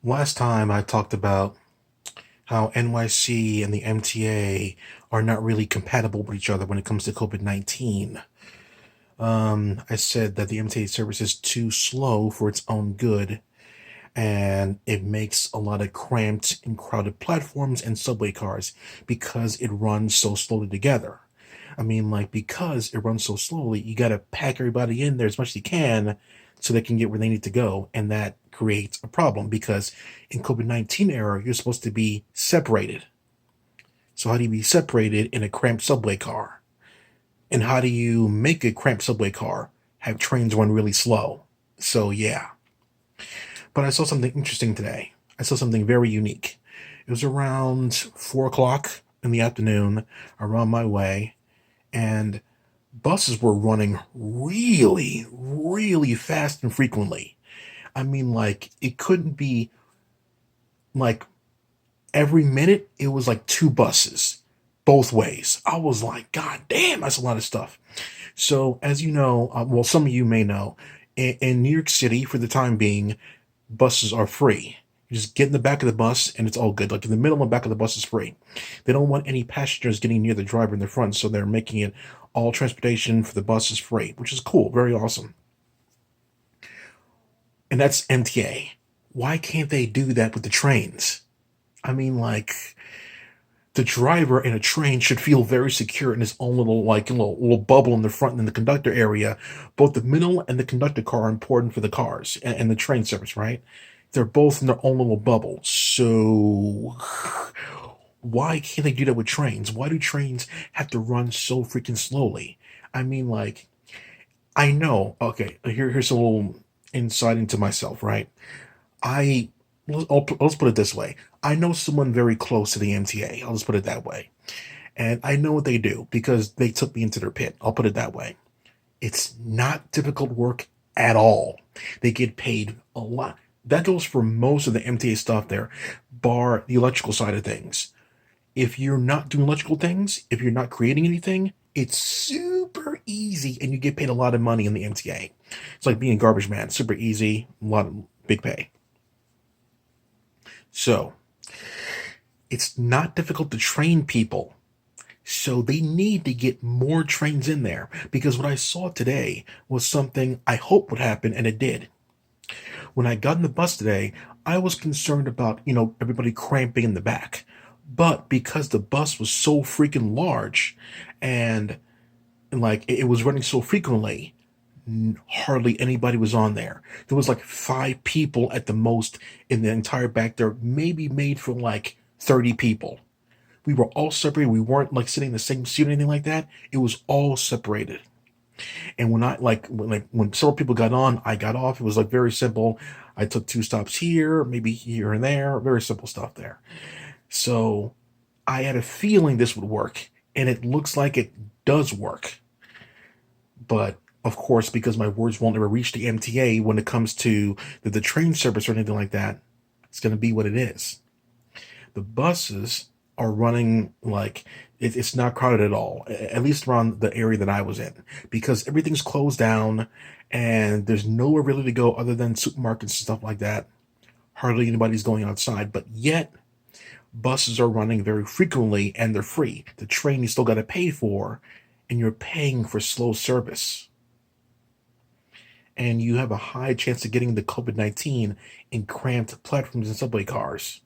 Last time I talked about how NYC and the MTA are not really compatible with each other when it comes to COVID-19. I said that the MTA service is too slow for its own good, and it makes a lot of cramped and crowded platforms and subway cars because it runs so slowly together. Because it runs so slowly, you got to pack everybody in there as much as you can so they can get where they need to go. And that creates a problem because in COVID-19 era, you're supposed to be separated. So how do you be separated in a cramped subway car? And how do you make a cramped subway car have trains run really slow? So yeah. But I saw something interesting today. I saw something very unique. It was around 4 o'clock in the afternoon around my way, and buses were running really, really fast and frequently. It couldn't be like every minute, it was like two buses both ways. I was like, God damn, that's a lot of stuff. So, as you know, well, some of you may know, in New York City, for the time being, buses are free. You just get in the back of the bus and it's all good. Like in the middle and back of the bus is free. They don't want any passengers getting near the driver in the front, so they're making it all transportation for the bus is free, which is cool, very awesome. And that's MTA. Why can't they do that with the trains? I mean, like the driver in a train should feel very secure in his own little bubble in the front and in the conductor area. Both the middle and the conductor car are important for the cars and the train service, right? They're both in their own little bubble. So why can't they do that with trains? Why do trains have to run so freaking slowly? I mean, like, I know. Okay, here's a little insight into myself, right? I let's put it this way. I know someone very close to the MTA. I'll just put it that way. And I know what they do because they took me into their pit. I'll put it that way. It's not difficult work at all. They get paid a lot. That goes for most of the MTA stuff there, bar the electrical side of things. If you're not doing electrical things, if you're not creating anything, it's super easy and you get paid a lot of money in the MTA. It's like being a garbage man, super easy, a lot of big pay. So, it's not difficult to train people. So they need to get more trains in there because what I saw today was something I hope would happen and it did. When I got in the bus today, I was concerned about, everybody cramping in the back. But because the bus was so freaking large and like it was running so frequently, hardly anybody was on there. There was like five people at the most in the entire back there, maybe made for like 30 people. We were all separated. We weren't like sitting in the same seat or anything like that. It was all separated. And when several people got on, I got off. It was like very simple. I took two stops here, maybe here and there, very simple stuff there. So I had a feeling this would work, and it looks like it does work. But of course, because my words won't ever reach the MTA when it comes to the train service or anything like that, it's going to be what it is. The buses are running like it's not crowded at all, at least around the area that I was in, because everything's closed down and there's nowhere really to go other than supermarkets and stuff like that. Hardly anybody's going outside, but yet buses are running very frequently and they're free. The train you still got to pay for, and you're paying for slow service. And you have a high chance of getting the COVID-19 in cramped platforms and subway cars.